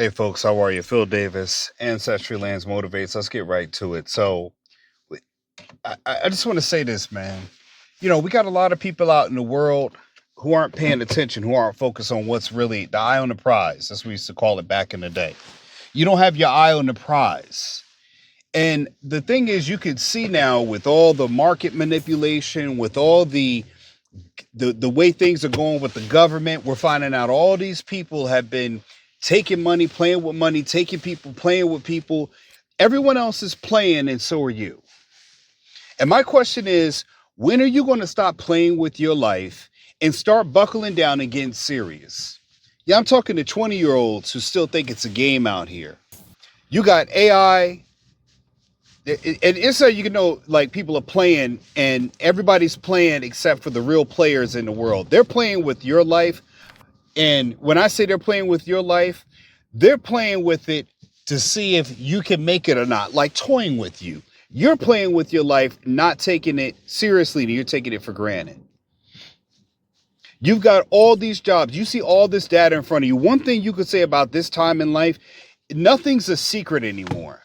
Hey folks, how are you? Phil Davis, Ancestry Lands Motivates. Let's get right to it. I just want to say this, man. We got a lot of people out in the world who aren't paying attention, who aren't focused on what's really the eye on the prize. That's what we used to call it back in the day. You don't have your eye on the prize. And the thing is, you can see now with all the market manipulation, with all the way things are going with the government, we're finding out all these people have been taking money, playing with money, taking people, playing with people. Everyone else is playing, and so are you. And my question is, when are you going to stop playing with your life and start buckling down and getting serious? Yeah, I'm talking to 20-year-olds who still think it's a game out here. You got AI. It's so you can know, like, people are playing and everybody's playing except for the real players in the world. They're playing with your life. And when I say they're playing with your life, they're playing with it to see if you can make it or not, like toying with you. You're playing with your life, not taking it seriously. You're taking it for granted. You've got all these jobs. You see all this data in front of you. One thing you could say about this time in life, nothing's a secret anymore.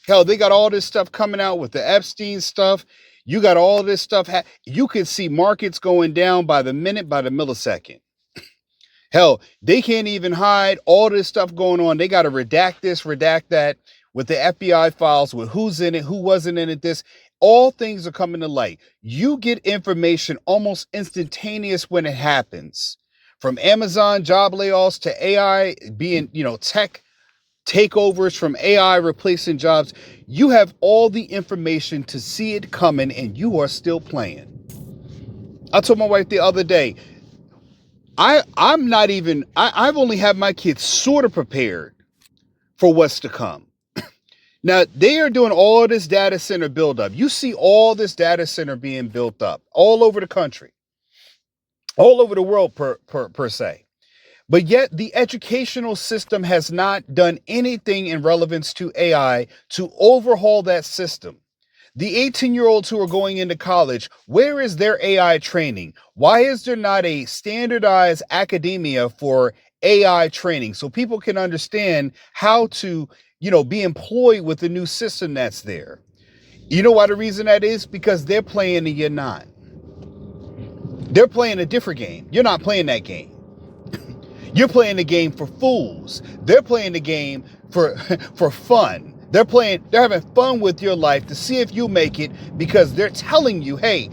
Hell, they got all this stuff coming out with the Epstein stuff. You got all this stuff. You could see markets going down by the minute, by the millisecond. Hell, they can't even hide all this stuff going on. They got to redact this, redact that with the FBI files, with who's in it, who wasn't in it, this. All things are coming to light. You get information almost instantaneous when it happens. From Amazon job layoffs to AI being, tech takeovers, from AI replacing jobs. You have all the information to see it coming, and you are still playing. I told my wife the other day, I'm not even, I've only had my kids sort of prepared for what's to come. Now, they are doing all this data center buildup. You see all this data center being built up all over the country, all over the world per se. But yet the educational system has not done anything in relevance to AI to overhaul that system. The 18-year-olds who are going into college, where is their AI training? Why is there not a standardized academia for AI training so people can understand how to, be employed with the new system that's there? You know why the reason that is? Because they're playing and you're not. They're playing a different game. You're not playing that game. You're playing the game for fools. They're playing the game for for fun. They're having fun with your life to see if you make it, because they're telling you, hey,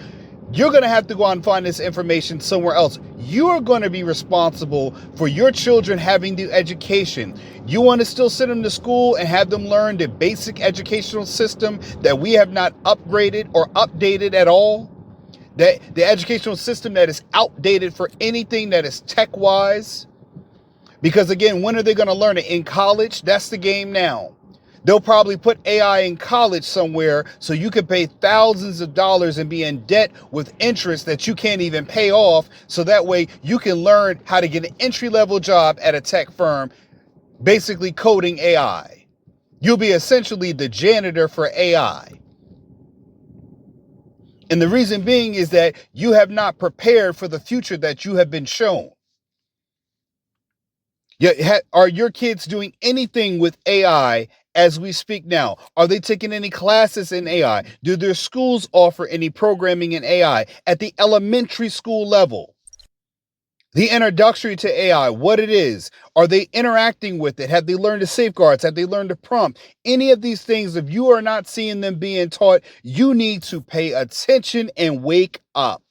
you're going to have to go out and find this information somewhere else. You're going to be responsible for your children having the education. You want to still send them to school and have them learn the basic educational system that we have not upgraded or updated at all? The educational system that is outdated for anything that is tech-wise? Because again, when are they going to learn it? In college? That's the game now. They'll probably put AI in college somewhere so you can pay thousands of dollars and be in debt with interest that you can't even pay off. So that way you can learn how to get an entry-level job at a tech firm, basically coding AI. You'll be essentially the janitor for AI. And the reason being is that you have not prepared for the future that you have been shown. Are your kids doing anything with AI as we speak now? Are they taking any classes in AI? Do their schools offer any programming in AI at the elementary school level? The introductory to AI, what it is. Are they interacting with it? Have they learned the safeguards? Have they learned the prompt? Any of these things, if you are not seeing them being taught, you need to pay attention and wake up.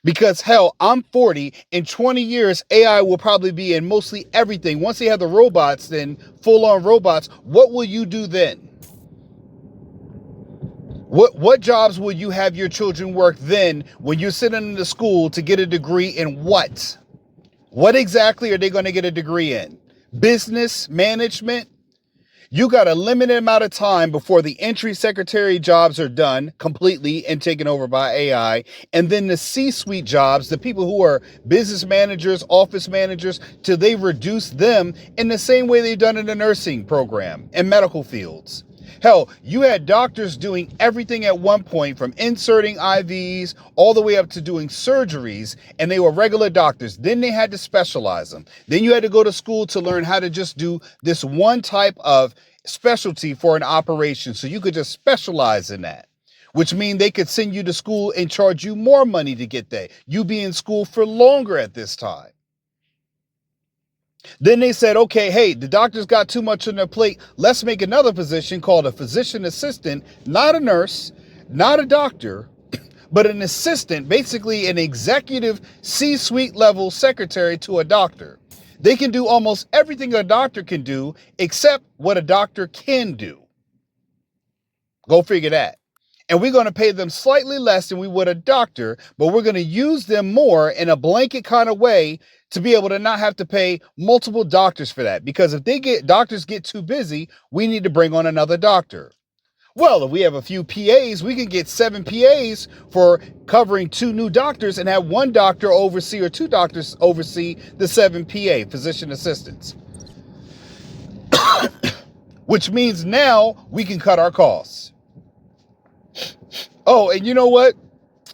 Because hell, I'm 40. In 20 years, AI will probably be in mostly everything. Once they have the robots, then full-on robots, what will you do then? What jobs will you have your children work then when you're sitting in the school to get a degree in what? What exactly are they going to get a degree in? Business management? You got a limited amount of time before the entry secretary jobs are done completely and taken over by AI. And then the C-suite jobs, the people who are business managers, office managers, till they reduce them in the same way they've done in the nursing program and medical fields. Hell, you had doctors doing everything at one point, from inserting IVs all the way up to doing surgeries, and they were regular doctors. Then they had to specialize them. Then you had to go to school to learn how to just do this one type of specialty for an operation, so you could just specialize in that, which means they could send you to school and charge you more money to get there. You be in school for longer at this time. Then they said, okay, hey, the doctors got too much on their plate. Let's make another position called a physician assistant, not a nurse, not a doctor, but an assistant, basically an executive C-suite level secretary to a doctor. They can do almost everything a doctor can do except what a doctor can do. Go figure that. And we're going to pay them slightly less than we would a doctor, but we're going to use them more in a blanket kind of way to be able to not have to pay multiple doctors for that. Because if doctors get too busy, we need to bring on another doctor. Well, if we have a few PAs, we can get 7 PAs for covering 2 new doctors and have 1 doctor oversee, or 2 doctors oversee the 7 PA, physician assistants. Which means now we can cut our costs. Oh, and you know what?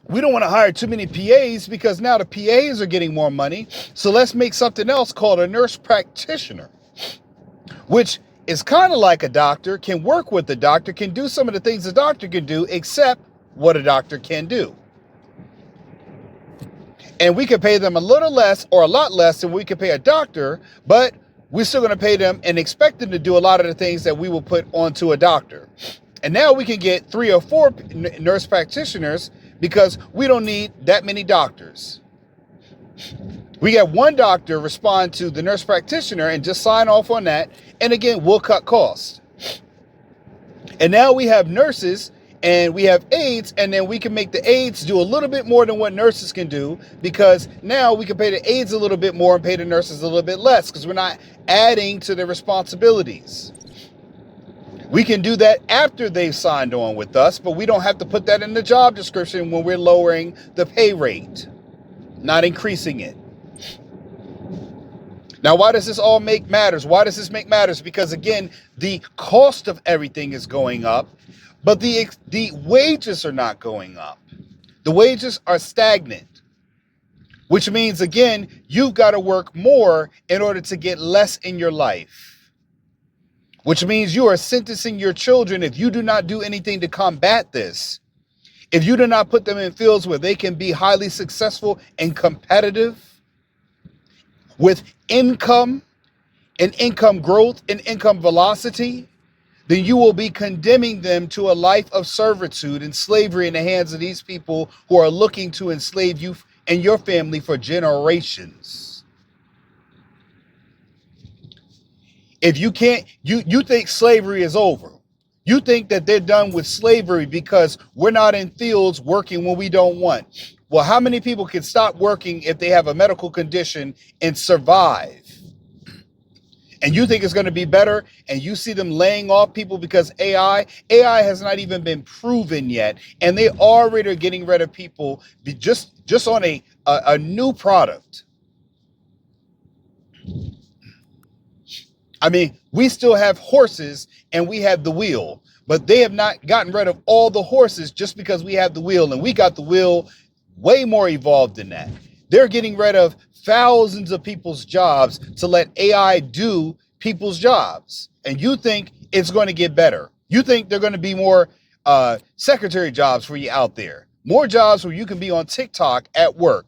We don't want to hire too many PAs because now the PAs are getting more money. So let's make something else called a nurse practitioner, which is kind of like a doctor, can work with the doctor, can do some of the things a doctor can do, except what a doctor can do. And we can pay them a little less or a lot less than we could pay a doctor, but we're still going to pay them and expect them to do a lot of the things that we will put onto a doctor. And now we can get 3 or 4 nurse practitioners because we don't need that many doctors. We get 1 doctor respond to the nurse practitioner and just sign off on that. And again, we'll cut costs. And now we have nurses and we have aides, and then we can make the aides do a little bit more than what nurses can do, because now we can pay the aides a little bit more and pay the nurses a little bit less because we're not adding to their responsibilities. We can do that after they've signed on with us, but we don't have to put that in the job description when we're lowering the pay rate, not increasing it. Now, why does this all make matters? Why does this make matters? Because again, the cost of everything is going up, but the wages are not going up. The wages are stagnant, which means, again, you've got to work more in order to get less in your life. Which means you are sentencing your children, if you do not do anything to combat this, if you do not put them in fields where they can be highly successful and competitive with income and income growth and income velocity, then you will be condemning them to a life of servitude and slavery in the hands of these people who are looking to enslave you and your family for generations. If you can't, you think slavery is over. You think that they're done with slavery because we're not in fields working when we don't want. Well, how many people can stop working if they have a medical condition and survive? And you think it's going to be better, and you see them laying off people because AI has not even been proven yet, and they already are getting rid of people just on a new product. I mean, we still have horses and we have the wheel, but they have not gotten rid of all the horses just because we have the wheel, and we got the wheel way more evolved than that. They're getting rid of thousands of people's jobs to let AI do people's jobs. And you think it's going to get better. You think they're going to be more secretary jobs for you out there, more jobs where you can be on TikTok at work.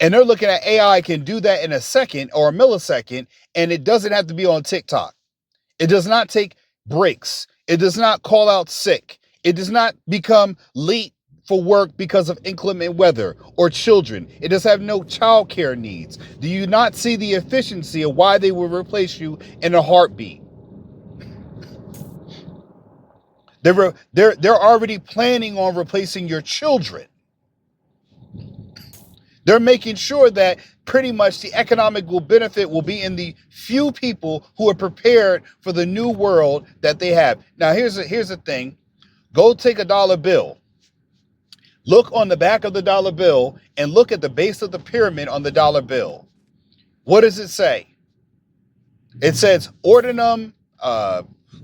And they're looking at AI can do that in a second or a millisecond, and it doesn't have to be on TikTok. It does not take breaks. It does not call out sick. It does not become late for work because of inclement weather or children. It does have no child care needs. Do you not see the efficiency of why they will replace you in a heartbeat? They're already planning on replacing your children. They're making sure that pretty much the economic benefit will be in the few people who are prepared for the new world that they have. Now, here's the thing. Go take a dollar bill. Look on the back of the dollar bill and look at the base of the pyramid on the dollar bill. What does it say? It says ordinum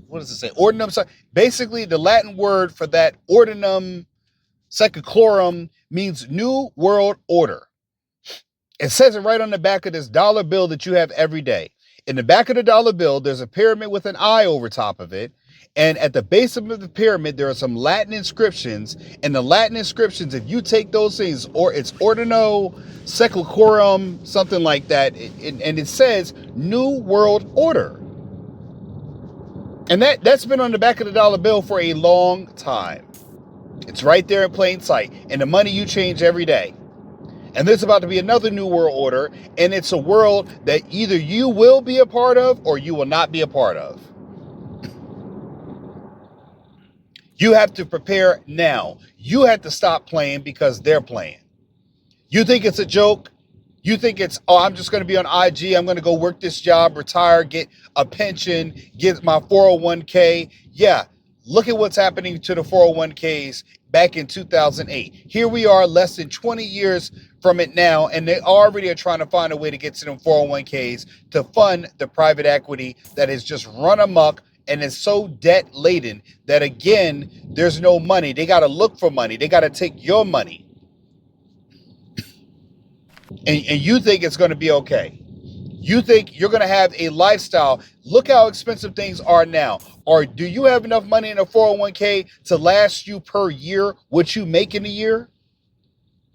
what does it say? Ordinum. Basically, the Latin word for that ordinum secularum means new world order. It says it right on the back of this dollar bill that you have every day. In the back of the dollar bill, there's a pyramid with an eye over top of it. And at the base of the pyramid, there are some Latin inscriptions. And the Latin inscriptions, if you take those things, or it's ordino secularum, something like that, and it says New World Order. And that's been on the back of the dollar bill for a long time. It's right there in plain sight. And the money you change every day. And there's about to be another new world order, and it's a world that either you will be a part of or you will not be a part of. You have to prepare now. You have to stop playing because they're playing. You think it's a joke? You think it's, oh, I'm just going to be on IG. I'm going to go work this job, retire, get a pension, get my 401k. Yeah, look at what's happening to the 401ks back in 2008. Here we are less than 20 years from it now, and they already are trying to find a way to get to them 401ks to fund the private equity that has just run amok and is so debt laden that, again, there's no money. They got to look for money. They got to take your money. And you think it's going to be okay. You think you're going to have a lifestyle. Look how expensive things are now. Or do you have enough money in a 401k to last you per year what you make in a year?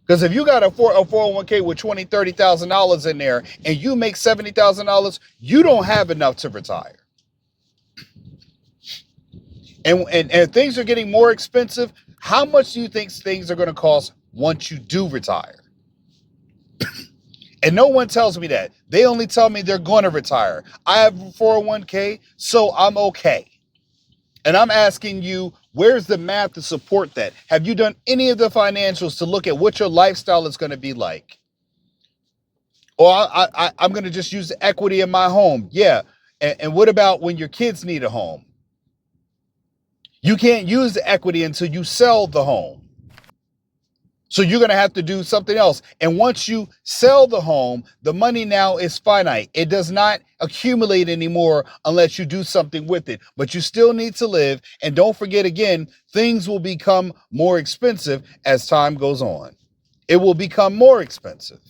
Because if you got a 401k with $20,000, $30,000 in there and you make $70,000, you don't have enough to retire. And things are getting more expensive. How much do you think things are going to cost once you do retire? And no one tells me that. They only tell me they're going to retire. I have a 401k, so I'm okay. And I'm asking you, where's the math to support that? Have you done any of the financials to look at what your lifestyle is going to be like? Or I'm going to just use the equity in my home. Yeah. And what about when your kids need a home? You can't use the equity until you sell the home. So you're going to have to do something else. And once you sell the home, the money now is finite. It does not accumulate anymore unless you do something with it. But you still need to live. And don't forget, again, things will become more expensive as time goes on. It will become more expensive.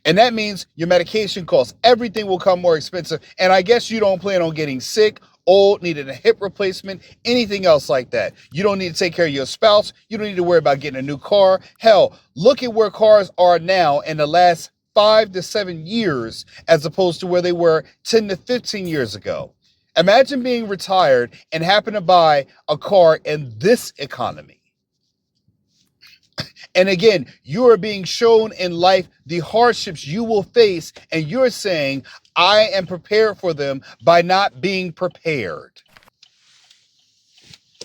And that means your medication costs. Everything will come more expensive. And I guess you don't plan on getting sick, old, needing a hip replacement, anything else like that. You don't need to take care of your spouse. You don't need to worry about getting a new car. Hell, look at where cars are now in the last 5 to 7 years as opposed to where they were 10 to 15 years ago. Imagine being retired and happen to buy a car in this economy. And again, you are being shown in life the hardships you will face, and you're saying, I am prepared for them by not being prepared.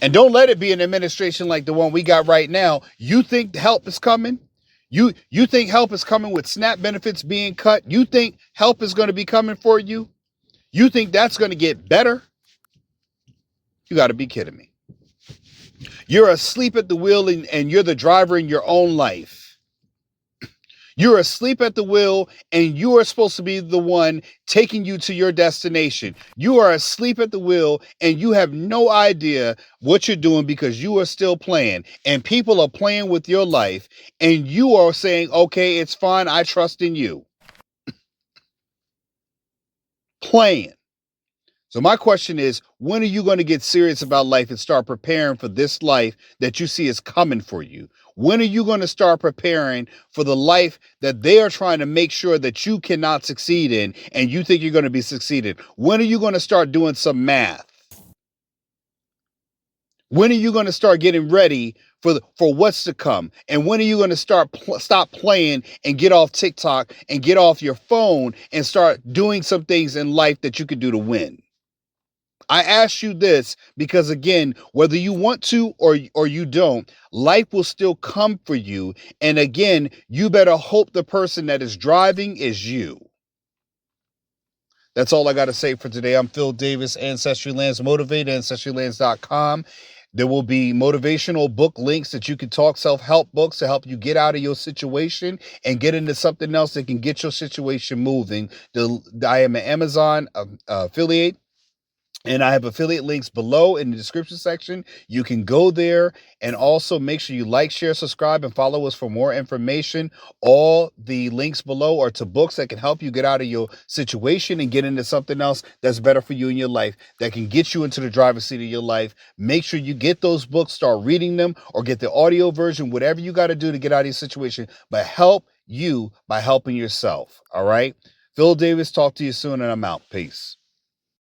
And don't let it be an administration like the one we got right now. You think help is coming? You think help is coming with SNAP benefits being cut? You think help is going to be coming for you? You think that's going to get better? You got to be kidding me. You're asleep at the wheel and you're the driver in your own life. You're asleep at the wheel and you are supposed to be the one taking you to your destination. You are asleep at the wheel and you have no idea what you're doing because you are still playing. And people are playing with your life and you are saying, okay, it's fine. I trust in you. Playing. So my question is, when are you going to get serious about life and start preparing for this life that you see is coming for you? When are you going to start preparing for the life that they are trying to make sure that you cannot succeed in and you think you're going to be succeeded? When are you going to start doing some math? When are you going to start getting ready for what's to come? And when are you going to stop playing and get off TikTok and get off your phone and start doing some things in life that you could do to win? I ask you this because, again, whether you want to or you don't, life will still come for you. And again, you better hope the person that is driving is you. That's all I got to say for today. I'm Phil Davis, Ancestry Lands Motivate, ancestrylands.com. There will be motivational book links that you can talk, self-help books to help you get out of your situation and get into something else that can get your situation moving. I am an Amazon affiliate. And I have affiliate links below in the description section. You can go there, and also make sure you like, share, subscribe, and follow us for more information. All the links below are to books that can help you get out of your situation and get into something else that's better for you in your life, that can get you into the driver's seat of your life. Make sure you get those books, start reading them, or get the audio version, whatever you got to do to get out of your situation, but help you by helping yourself. All right. Phil Davis, talk to you soon, and I'm out. Peace.